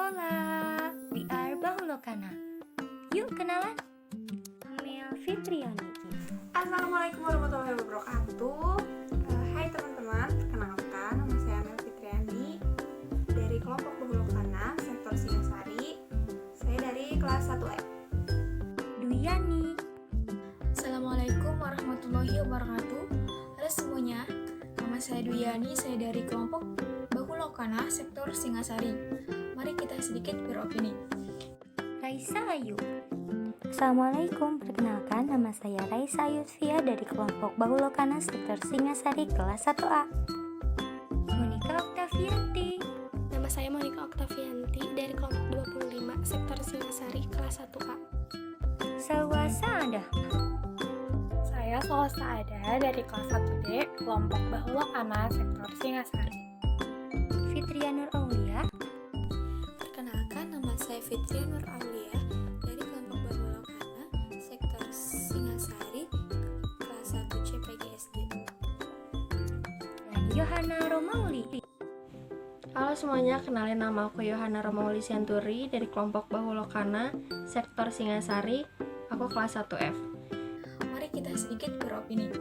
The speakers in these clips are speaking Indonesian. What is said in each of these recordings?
Hola, we are Bahulokana. Yuk kenalan. Mel Fitriani. Assalamualaikum warahmatullahi wabarakatuh. Hai teman-teman, perkenalkan nama saya Mel Fitriani dari kelompok Bahulokana, sektor Singasari. Saya dari kelas 1E. Duyani. Assalamualaikum warahmatullahi wabarakatuh. Halo semuanya, nama saya Duyani, saya dari kelompok Bahulokana, sektor Singasari. Mari kita sedikit beropini. Raisa Ayu. Assalamualaikum, perkenalkan nama saya Raisa Ayusfia dari kelompok Bahulokana, sektor Singasari, kelas 1A. Monica Oktavianti. Nama saya Monica Oktavianti dari kelompok 25 sektor Singasari kelas 1A. Salwa Saadah. Saya Salwa Ada dari kelas 1D kelompok Bahulokana sektor Singasari. Fitria Nur Aulia. Perkenalkan, nama saya Fitri Nur Aulia dari kelompok Bahulokana sektor Singasari kelas 1 CPGSD. Dan Yohana Romauli. Halo semuanya, kenalin nama aku Yohana Romauli Sianturi dari kelompok Bahulokana sektor Singasari. Aku kelas 1F. Mari kita sedikit beropini.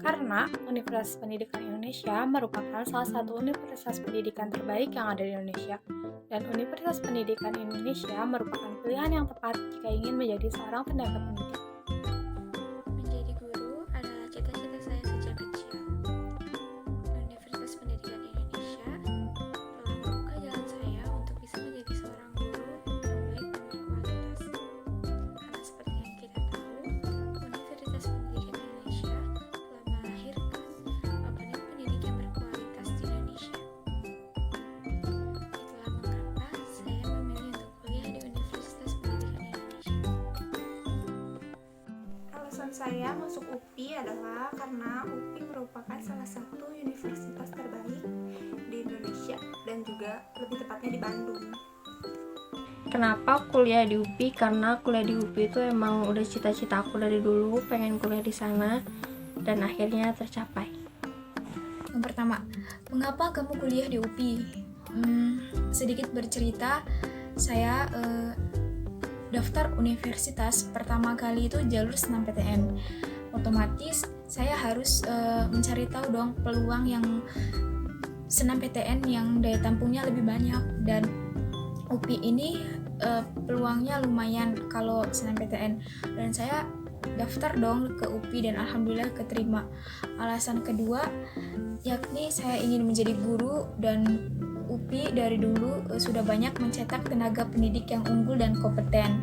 Karena Universitas Pendidikan Indonesia merupakan salah satu universitas pendidikan terbaik yang ada di Indonesia. Dan Universitas Pendidikan Indonesia merupakan pilihan yang tepat jika ingin menjadi seorang tenaga pendidik. Menjadi guru adalah cita-cita saya sejak kecil. Universitas Pendidikan Indonesia telah membuka jalan saya untuk bisa menjadi seorang guru yang baik dan berkualitas. Karena seperti yang kita tahu, Universitas Pendidikan Indonesia telah melahirkan lapangan pendidik yang berkualitas di Indonesia. Itulah mengapa saya memilih untuk kuliah di Universitas Pendidikan Indonesia. Alasan saya masuk UPI adalah karena UPI merupakan salah satu universitas terbaik di Indonesia dan juga lebih tepatnya di Bandung. Kenapa kuliah di UPI? Karena kuliah di UPI itu emang udah cita-cita aku dari dulu, pengen kuliah di sana dan akhirnya tercapai. Yang pertama, mengapa kamu kuliah di UPI? Sedikit bercerita, saya daftar universitas pertama kali itu jalur SNMPTN. Otomatis saya harus mencari tahu dong peluang yang SNMPTN yang daya tampungnya lebih banyak, dan UPI ini peluangnya lumayan kalau SNMPTN, dan saya daftar dong ke UPI dan alhamdulillah keterima. Alasan kedua yakni saya ingin menjadi guru, dan UPI dari dulu sudah banyak mencetak tenaga pendidik yang unggul dan kompeten.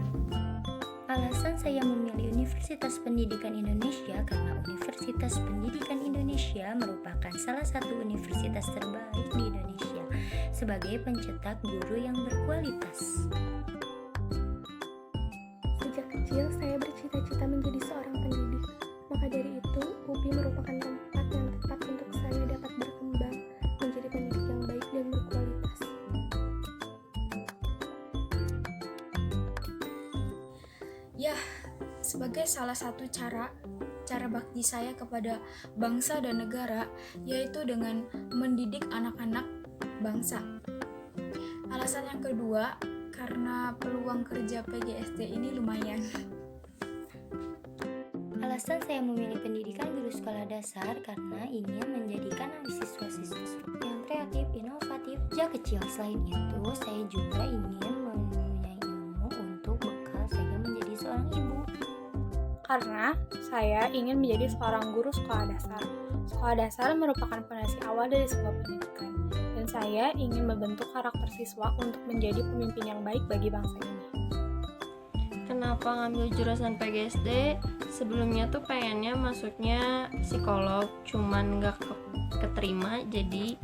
Alasan saya memilih Universitas Pendidikan Indonesia karena Universitas Pendidikan Indonesia merupakan salah satu universitas terbaik di Indonesia sebagai pencetak guru yang berkualitas. Sejak kecil saya bercita-cita menjadi seorang pendidik. Maka dari itu, UPI merupakan tempat yang tepat untuk saya dapat berkembang menjadi pendidik yang baik dan berkualitas. Ya, sebagai salah satu cara bakti saya kepada bangsa dan negara, yaitu dengan mendidik anak-anak bangsa. Alasan yang kedua, karena peluang kerja PGSD ini lumayan. Alasan saya memilih pendidikan guru sekolah dasar karena ingin menjadikan siswa-siswa yang kreatif, inovatif, sejak kecil. Selain itu, saya juga ingin mempunyai ilmu untuk bekal saya menjadi seorang ibu. Karena saya ingin menjadi seorang guru sekolah dasar. Sekolah dasar merupakan fondasi awal dari sebuah pendidikan, dan saya ingin membentuk karakter siswa untuk menjadi pemimpin yang baik bagi bangsa ini. Kenapa ngambil jurusan PGSD? Sebelumnya tuh pengennya masuknya psikolog, cuman nggak keterima, jadi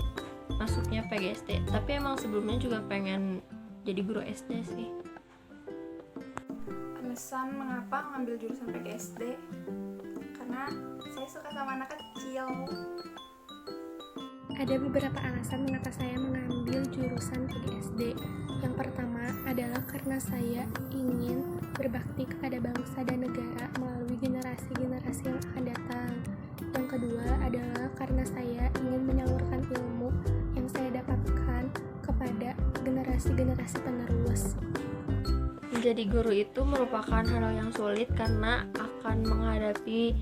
masuknya PGSD. Tapi emang sebelumnya juga pengen jadi guru SD sih. Alasan mengapa ngambil jurusan PGSD? Karena saya suka sama anak kecil. Ada beberapa alasan mengapa saya mengambil jurusan PGSD. Yang pertama adalah karena saya ingin berbakti kepada bangsa dan negara melalui generasi-generasi yang akan datang. Yang kedua adalah karena saya ingin menyalurkan ilmu yang saya si generasi penerus. Menjadi guru itu merupakan hal yang sulit karena akan menghadapi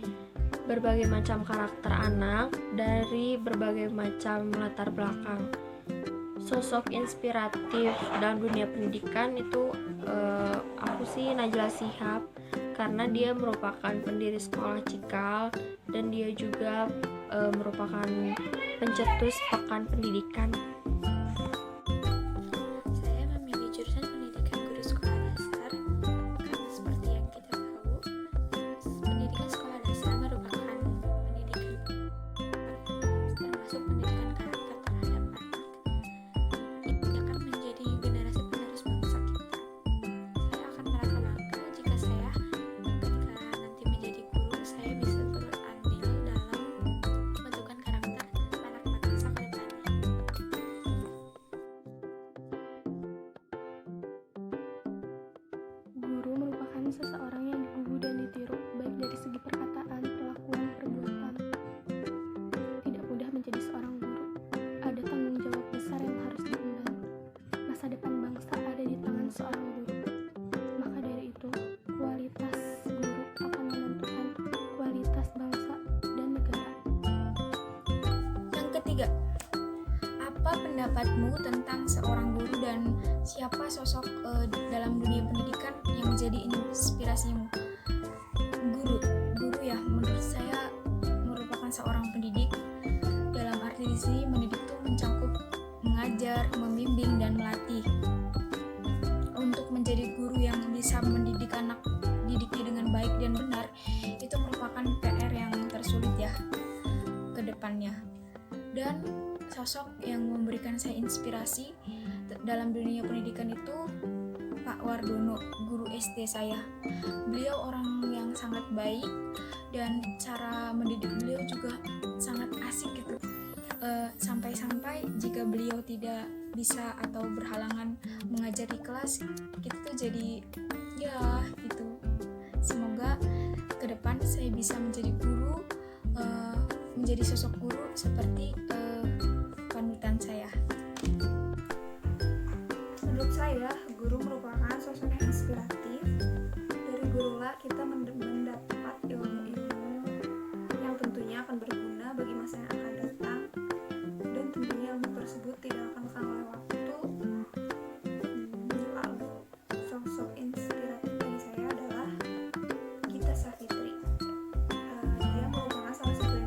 berbagai macam karakter anak dari berbagai macam latar belakang. Sosok inspiratif dalam dunia pendidikan itu aku sih Najla Shihab, karena dia merupakan pendiri sekolah Cikal dan dia juga merupakan pencetus Pekan Pendidikan. Saya memilih jurusan pendidikan guru sekolah dasar karena seperti yang kita tahu, pendidikan sekolah dasar merupakan pendidikan termasuk pendidikan karakter terhadap anak yang akan menjadi generasi penerus bangsa kita. Saya akan merasa bangga jika saya ketika nanti menjadi guru, saya bisa turut andil dalam pembentukan karakter anak bangsa ke depannya. Guru merupakan seseorang yang digugu dan ditiru, baik dari segi perkataan, perlakuan, perbuatan. Tidak mudah menjadi seorang guru. Ada tanggung jawab besar yang harus diemban. Masa depan bangsa ada di tangan seorang guru. Maka dari itu, kualitas guru akan menentukan kualitas bangsa dan negara. Yang ketiga, apa pendapatmu tentang seorang guru dan siapa sosok dalam dunia pendidikan yang menjadi inspirasimu? Guru ya, menurut saya merupakan seorang pendidik. Dalam arti di sini mendidik itu mencakup mengajar, membimbing, dan melatih. Untuk menjadi guru yang bisa mendidik anak didiknya dengan baik dan benar, itu merupakan PR yang tersulit ya ke depannya. Dan sosok yang memberikan saya inspirasi dalam dunia pendidikan itu Pak Wardono, guru SD saya. Beliau orang yang sangat baik dan cara mendidik beliau juga sangat asik gitu. Sampai-sampai jika beliau tidak bisa atau berhalangan mengajar di kelas, kita tuh jadi ya gitu. Semoga ke depan saya bisa menjadi guru, menjadi sosok guru seperti panutan saya. Menurut saya, guru merupakan sosok yang inspiratif. Dari gurulah kita mendapat ilmu-ilmu yang tentunya akan berguna bagi masa yang akan datang, dan tentunya ilmu tersebut tidak akan lekang oleh waktu. Lalu, sosok inspiratif bagi saya adalah Gita Savitri. Dia merupakan salah satu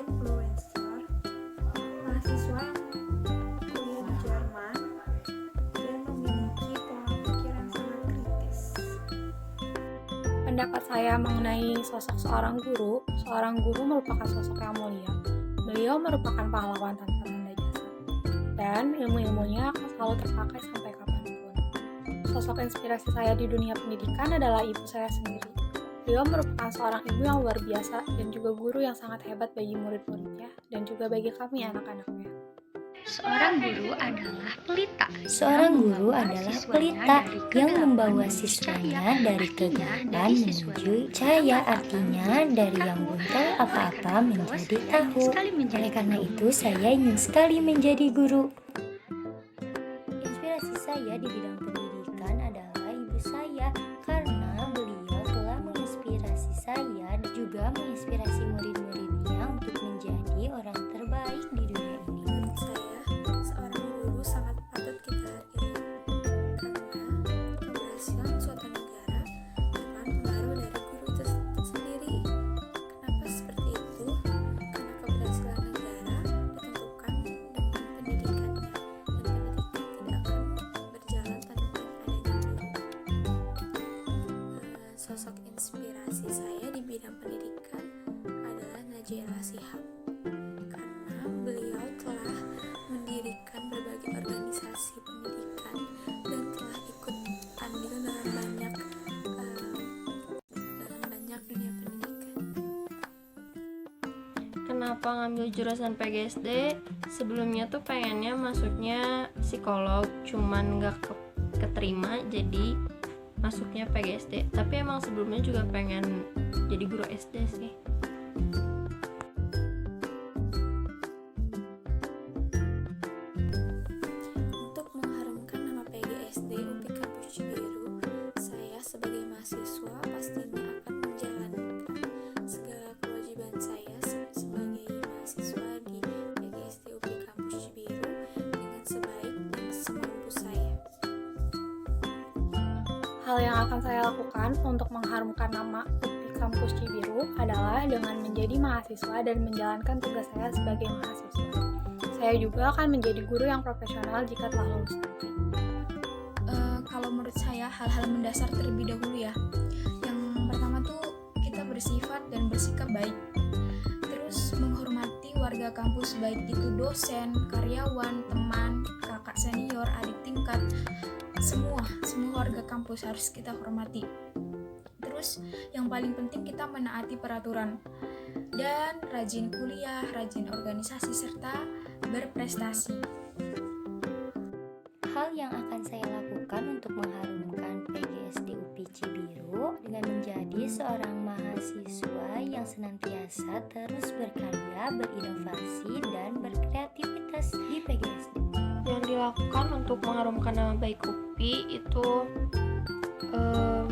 influencer, mahasiswa yang kuliah di Jerman dan memiliki pola pikir yang sangat kritis. Pendapat saya mengenai sosok seorang guru merupakan sosok yang mulia. Beliau merupakan pahlawan tanpa tanda jasa, dan ilmu-ilmunya akan selalu terpakai sampai kapanpun. Sosok inspirasi saya di dunia pendidikan adalah ibu saya sendiri. Beliau merupakan seorang ibu yang luar biasa dan juga guru yang sangat hebat bagi murid-muridnya dan juga bagi kami anak-anaknya. Seorang guru adalah pelita. Seorang guru adalah pelita yang membawa siswanya dari kegelapan menuju cahaya, artinya dari yang buntel apa-apa menjadi tahu. Oleh karena itu, saya ingin sekali menjadi guru. Inspirasi saya di bidang pendidikan adalah ibu saya, karena beliau telah menginspirasi saya, juga menginspirasi murid-muridnya untuk menjadi orang terbaik di dunia ini. Menurut saya, seorang guru sangat patut kita hargai karena keberhasilan suatu negara akan pengaruh dari guru itu sendiri. Kenapa seperti itu? Karena keberhasilan negara ditentukan dengan pendidikannya, dan pendidikan tidak akan berjalan tanpa adanya guru. Sosok inspirasi saya di bidang pendidikan adalah Najla Shihab, karena beliau telah mendirikan berbagai organisasi pendidikan dan telah ikut andil dalam banyak dunia pendidikan. Kenapa ngambil jurusan PGSD? Sebelumnya tuh pengennya masuknya psikolog, cuman gak keterima, jadi masuknya PGSD. Tapi emang sebelumnya juga pengen jadi guru SD sih. Untuk mengharumkan nama PGSD Hal yang akan saya lakukan untuk mengharumkan nama UPI Kampus Cibiru adalah dengan menjadi mahasiswa dan menjalankan tugas saya sebagai mahasiswa. Saya juga akan menjadi guru yang profesional jika telah lulus nanti. Kalau menurut saya hal-hal mendasar terlebih dahulu ya. Yang pertama tuh kita bersifat dan bersikap baik. Terus menghormati warga kampus baik itu dosen, karyawan, teman, kakak senior, adik tingkat, semua warga kampus harus kita hormati. Terus yang paling penting kita menaati peraturan dan rajin kuliah, rajin organisasi serta berprestasi. Hal yang akan saya lakukan untuk mengharumkan PGSD UPI Cibiru dengan menjadi seorang mahasiswa yang senantiasa terus berkarya, berinovasi, dan berkreativitas di PGSD. Yang dilakukan untuk mengharumkan nama baik UPI itu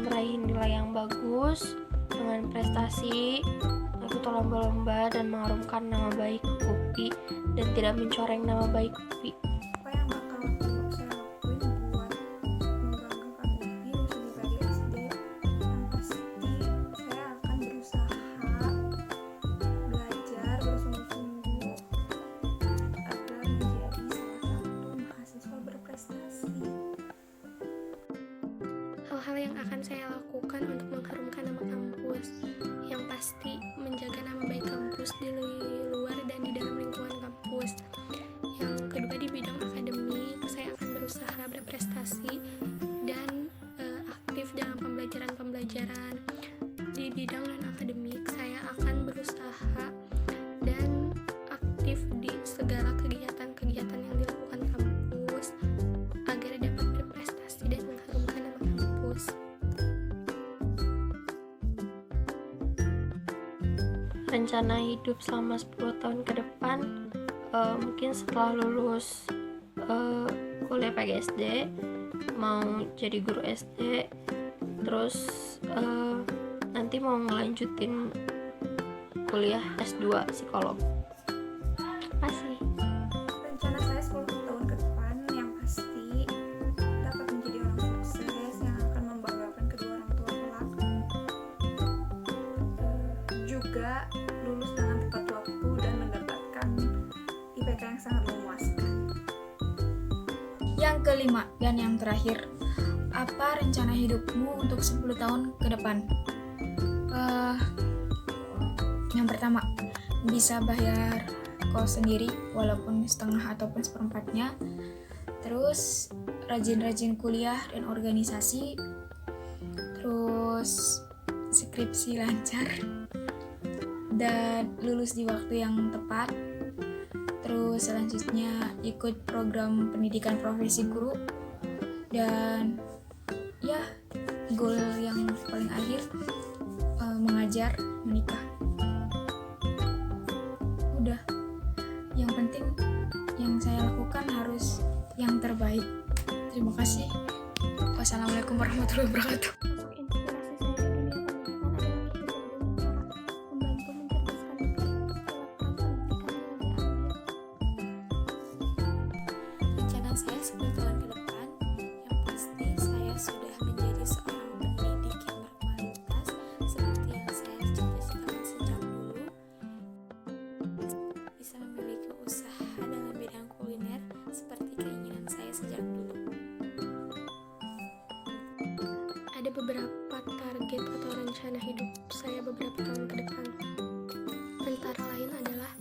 meraih nilai yang bagus dengan prestasi, ikut lomba-lomba dan mengharumkan nama baik UPI dan tidak mencoreng nama baik UPI. Apa yang bakal saya lakuin buat membanggakan UPI khususnya di PGSD? Yang pasti saya akan berusaha belajar bersungguh-sungguh agar menjadi salah satu mahasiswa berprestasi. Hal-hal yang akan saya lakukan untuk mengharumkan nama kampus, yang pasti menjaga nama baik kampus di luar dan di dalam lingkungan kampus. Yang kedua, di bidang akademik saya akan berusaha berprestasi dan aktif dalam pembelajaran. Di bidang non-akademik saya akan berusaha dan aktif di segala kegiatan-kegiatan yang dilakukan kampus agar dapat berprestasi dan mengharumkan nama kampus. Rencana hidup selama 10 tahun ke depan, mungkin setelah lulus kuliah PGSD mau jadi guru SD, terus nanti mau ngelanjutin kuliah S2 psikolog. Masih Rencana saya 10 tahun ke depan yang pasti dapat menjadi orang sukses yang akan membanggakan kedua orang tua kelak. Juga lulus dengan tepat waktu dan mendapatkan IPK yang sangat memuaskan. Yang kelima dan yang terakhir, apa rencana hidupmu untuk 10 tahun ke depan? Yang pertama, bisa bayar kos sendiri walaupun setengah ataupun seperempatnya. Terus rajin-rajin kuliah dan organisasi. Terus skripsi lancar dan lulus di waktu yang tepat. Terus selanjutnya ikut program pendidikan profesi guru, dan ya goal yang paling akhir mengajar, menikah. Udah, yang penting yang saya lakukan harus yang terbaik. Terima kasih. Wassalamualaikum warahmatullahi wabarakatuh. Sosok inspirasi saya di dunia pendidikan adalah Ki Hajar Bintara, membantu mencerdaskan negeri lewat peran pendidikan yang diambil. Rencana saya 10 tahun ke depan, yang pasti saya sudah menjadi seorang pendidik yang berkualitas seperti yang saya cita-citakan sejak dulu. Bisa memiliki usaha dalam bidang kuliner seperti keinginan saya sejak dulu. Ada beberapa target atau rencana hidup saya beberapa tahun ke depan. Antara lain adalah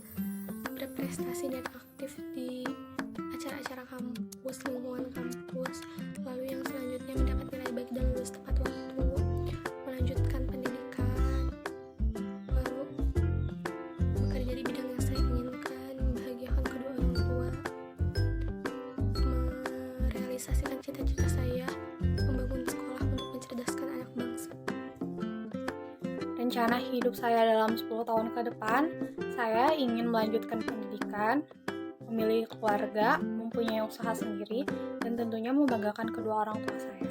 berprestasi dan aktif di acara-acara kampus, lingkungan kampus. Lalu yang selanjutnya mendapat nilai baik dan lulus tepat waktu, melanjutkan pendidikan, lalu bekerja di bidang yang saya inginkan, membahagiakan kedua orang tua, merealisasikan cita-cita saya, membangun sekolah untuk mencerdaskan anak bangsa. Rencana hidup saya dalam 10 tahun ke depan, saya ingin melanjutkan pendidikan, memiliki keluarga, mempunyai usaha sendiri, dan tentunya membanggakan kedua orang tua saya.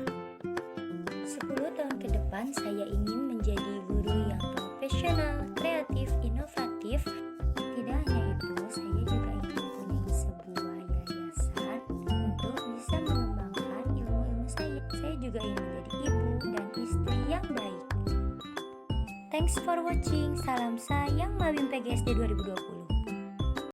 10 tahun ke depan saya ingin menjadi guru yang profesional, kreatif, inovatif. Tidak hanya itu, saya juga ingin mempunyai sebuah yayasan untuk bisa mengembangkan ilmu-ilmu saya. Saya juga ingin menjadi ibu Thanks for watching. Salam sayang Mabim PGSD 2020.